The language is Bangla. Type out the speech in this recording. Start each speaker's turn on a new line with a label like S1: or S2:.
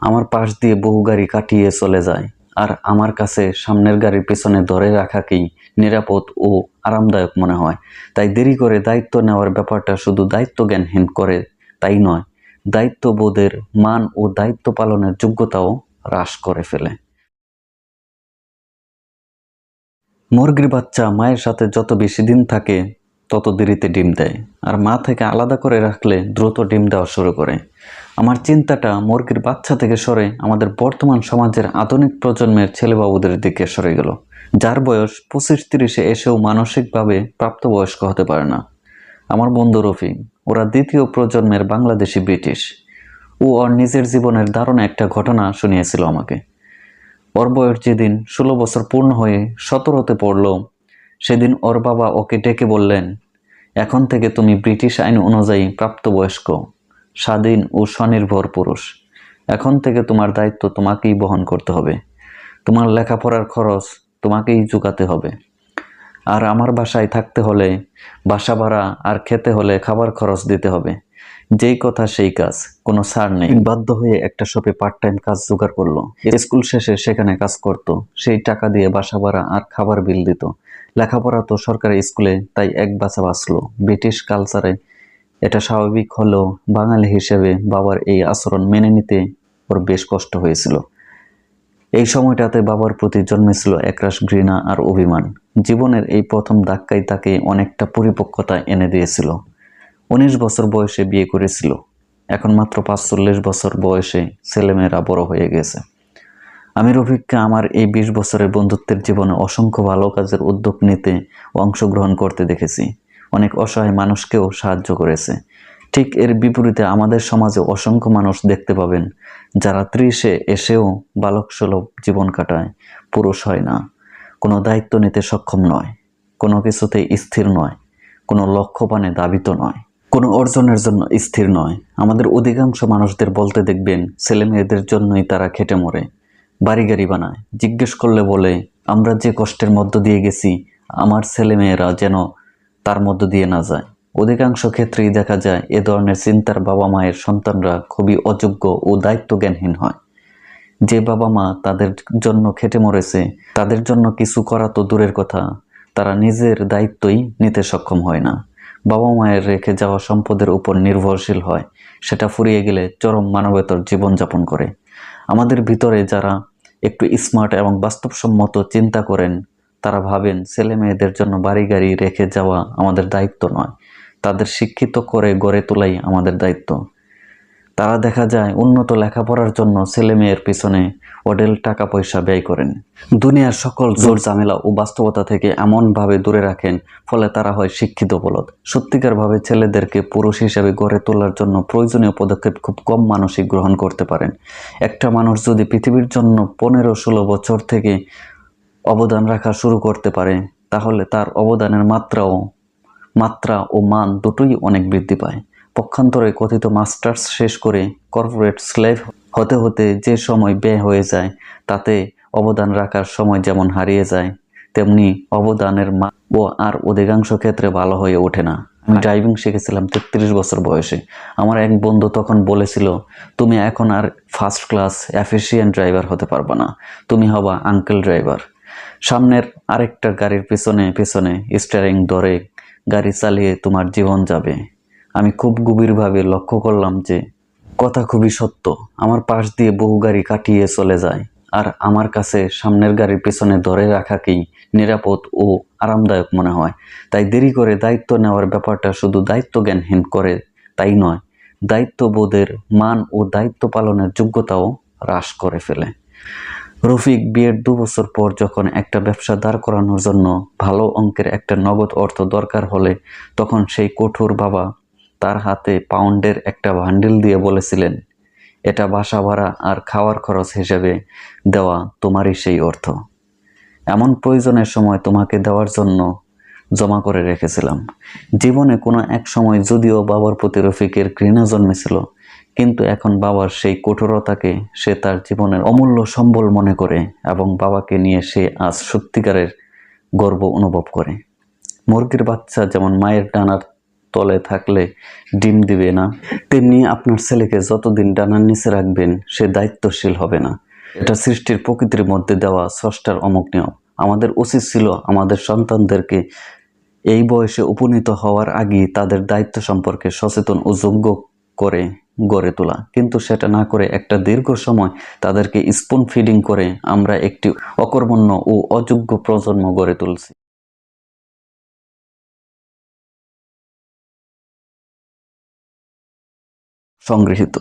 S1: আমার পাশ দিয়ে বহু গাড়ি কাটিয়ে চলে যায়, আর আমার কাছে সামনের গাড়ির পেছনে ধরে রাখাকেই নিরাপদ ও আরামদায়ক মনে হয়। তাই দেরি করে দায়িত্ব নেওয়ার ব্যাপারটা শুধু দায়িত্বজ্ঞানহীন করে তাই নয়, দায়িত্ববোধের মান ও দায়িত্ব পালনের যোগ্যতাও হ্রাস করে ফেলে। মুরগির বাচ্চা মায়ের সাথে যত বেশি দিন থাকে তত দেরিতে ডিম দেয়, আর মা থেকে আলাদা করে রাখলে দ্রুত ডিম দেওয়া শুরু করে। আমার চিন্তাটা মুরগির বাচ্চা থেকে সরে আমাদের বর্তমান সমাজের আধুনিক প্রজন্মের ছেলেবাবুদের দিকে সরে গেল, যার বয়স 25-30-এ এসেও মানসিকভাবে প্রাপ্তবয়স্ক হতে পারে না। আমার বন্ধু রফিক, ওরা দ্বিতীয় প্রজন্মের বাংলাদেশি ব্রিটিশ। ও ওর নিজের জীবনের দারুণ একটা ঘটনা শুনিয়েছিল আমাকে। ওর বয়স যেদিন 16 বছর পূর্ণ হয়ে 17-তে পড়ল, সেদিন ওর বাবা ওকে ডেকে বললেন, এখন থেকে তুমি ব্রিটিশ আইন অনুযায়ী প্রাপ্তবয়স্ক, স্বাধীন ও স্বনির্ভর পুরুষ। এখন থেকে তোমার দায়িত্ব তোমাকেই বহন করতে হবে। তোমার লেখাপড়ার খরচ তোমাকেই জোগাতে হবে। আর আমার বাসায় থাকতে হলে বাসা ভাড়া আর খেতে হলে খাবার খরচ দিতে হবে। যেই কথা সেই কাজ, কোনো ছাড় নেই। বাধ্য হয়ে একটা শপে পার্ট টাইম কাজ জোগাড় করলো। স্কুল শেষে সেখানে কাজ করত। সেই টাকা দিয়ে বাসা ভাড়া আর খাবার বিল দিত। লেখাপড়া তো সরকারি স্কুলে, তাই এক বাঁচা বাঁচলো। ব্রিটিশ কালচারে এটা স্বাভাবিক হলেও বাঙালি হিসেবে বাবার এই আচরণ মেনে নিতে ওর বেশ কষ্ট হয়েছিল। এই সময়টাতে বাবার প্রতি জন্মেছিল একরাশ ঘৃণা আর অভিমান। জীবনের এই প্রথম ধাক্কাই তাকে অনেকটা পরিপক্কতা এনে দিয়েছিল। 19 বছর বয়সে বিয়ে করেছিল। এখন মাত্র 45 বছর বয়সে ছেলেমেয়েরা বড় হয়ে গেছে। আমি রফিককে আমার এই 20 বছরের বন্ধুত্বের জীবনে অসংখ্য ভালো কাজের উদ্যোগ নিতে ও অংশগ্রহণ করতে দেখেছি। অনেক অসহায় মানুষকেও সাহায্য করেছে। ঠিক এর বিপরীতে আমাদের সমাজে অসংখ্য মানুষ দেখতে পাবেন যারা 30-এ এসেও বালকসুলভ জীবন কাটায়, পুরুষ হয় না, কোনো দায়িত্ব নিতে সক্ষম নয়, কোনো কিছুতেই স্থির নয়, কোনো লক্ষ্যপানে ধাবিত নয়, কোনো অর্জনের জন্য স্থির নয়। আমাদের অধিকাংশ মানুষদের বলতে দেখবেন ছেলে মেয়েদের জন্যই তারা খেটে মরে, বাড়ি গাড়ি বানায়। জিজ্ঞেস করলে বলে, আমরা যে কষ্টের মধ্য দিয়ে গেছি আমার ছেলে মেয়েরা যেন তার মধ্য দিয়ে না যায়। অধিকাংশ ক্ষেত্রেই দেখা যায় এ ধরনের চিন্তার বাবা মায়ের সন্তানরা খুবই অযোগ্য ও দায়িত্বজ্ঞানহীন হয়। যে বাবা মা তাদের জন্য খেটে মরেছে তাদের জন্য কিছু করা তো দূরের কথা, তারা নিজের দায়িত্বই নিতে সক্ষম হয় না। বাবা মায়ের রেখে যাওয়া সম্পদের উপর নির্ভরশীল হয়, সেটা ফুরিয়ে গেলে চরম মানবেতর জীবনযাপন করে। আমাদের ভিতরে যারা একটু স্মার্ট এবং বাস্তবসম্মত চিন্তা করেন তারা ভাবেন ছেলে মেয়েদের জন্য বাড়ি গাড়ি রেখে যাওয়া আমাদের দায়িত্ব নয়, তাদের শিক্ষিত করে গড়ে তোলাই আমাদের দায়িত্ব। তারা দেখা যায় উন্নত লেখাপড়ার জন্য ছেলে মেয়ের পিছনে অঢেল টাকা পয়সা ব্যয় করেন। দুনিয়ার সকল জোর ঝামেলা ও বাস্তবতা থেকে এমনভাবে দূরে রাখেন, ফলে তারা হয় শিক্ষিত বলদ। সত্যিকারভাবে ছেলেদেরকে পুরুষ হিসেবে গড়ে তোলার জন্য প্রয়োজনীয় পদক্ষেপ খুব কম মানুষই গ্রহণ করতে পারেন। একটা মানুষ যদি পৃথিবীর জন্য 15-16 বছর থেকে অবদান রাখা শুরু করতে পারে, তাহলে তার অবদানের মাত্রা ও মান দুটোই অনেক বৃদ্ধি পায়। পক্ষান্তরে কথিত মাস্টার্স শেষ করে কর্পোরেট স্লেভ হতে হতে যে সময় ব্যয় হয়ে যায়, তাতে অবদান রাখার সময় যেমন হারিয়ে যায়, তেমনি অবদানের মান ও আর অধিকাংশ ক্ষেত্রে ভালো হয়ে ওঠে না। আমি ড্রাইভিং শিখেছিলাম 33 বছর বয়সে। আমার এক বন্ধু তখন বলেছিল, তুমি এখন আর ফার্স্ট ক্লাস এফিসিয়েন্ট ড্রাইভার হতে পারবে না, তুমি হবা আঙ্কেল ড্রাইভার। সামনের আরেকটা গাড়ির পেছনে পেছনে স্টিয়ারিং ধরে গাড়ি চালিয়ে তোমার জীবন যাবে। আমি খুব গভীরভাবে লক্ষ্য করলাম যে কথা খুবই সত্য। আমার পাশ দিয়ে বহু গাড়ি কাটিয়ে চলে যায়, আর আমার কাছে সামনের গাড়ির পেছনে ধরে রাখাকেই নিরাপদ ও আরামদায়ক মনে হয়। তাই দেরি করে দায়িত্ব নেওয়ার ব্যাপারটা শুধু দায়িত্বজ্ঞানহীন করে তাই নয়, দায়িত্ববোধের মান ও দায়িত্ব পালনের যোগ্যতাও হ্রাস করে ফেলে। রফিক বিয়ের 2 বছর পর যখন একটা ব্যবসা দাঁড় করানোর জন্য ভালো অঙ্কের একটা নগদ অর্থ দরকার হলে, তখন সেই কঠোর বাবা তার হাতে পাউন্ডের একটা বান্ডিল দিয়ে বলেছিলেন, এটা বাসা ভাড়া আর খাওয়ার খরচ হিসেবে দেওয়া তোমারই সেই অর্থ। এমন প্রয়োজনের সময় তোমাকে দেওয়ার জন্য জমা করে রেখেছিলাম। জীবনে কোনো এক সময় যদিও বাবার প্রতি রফিকের ঘৃণা জন্মেছিল, কিন্তু এখন বাবার সেই কঠোরতাকে সে তার জীবনের অমূল্য সম্বল মনে করে এবং বাবাকে নিয়ে সে আজ সত্যিকারের গর্ব অনুভব করে। মুরগির বাচ্চা যেমন মায়ের ডানার তলে থাকলে ডিম দিবে না, তেমনি আপনার ছেলেকে যতদিন ডানার নিচে রাখবেন সে দায়িত্বশীল হবে না। এটা সৃষ্টির প্রকৃতির মধ্যে দেওয়া স্রষ্টার অমোঘ নিয়ম। আমাদের উচিত ছিল আমাদের সন্তানদেরকে এই বয়সে উপনীত হওয়ার আগেই তাদের দায়িত্ব সম্পর্কে সচেতন ও যোগ্য করে গড়ে তোলা, কিন্তু সেটা না করে একটা দীর্ঘ সময় তাদেরকে স্পুন ফিডিং করে আমরা একটি অকর্মণ্য ও অযোগ্য প্রজন্ম গড়ে তুলছি। সংগৃহীত।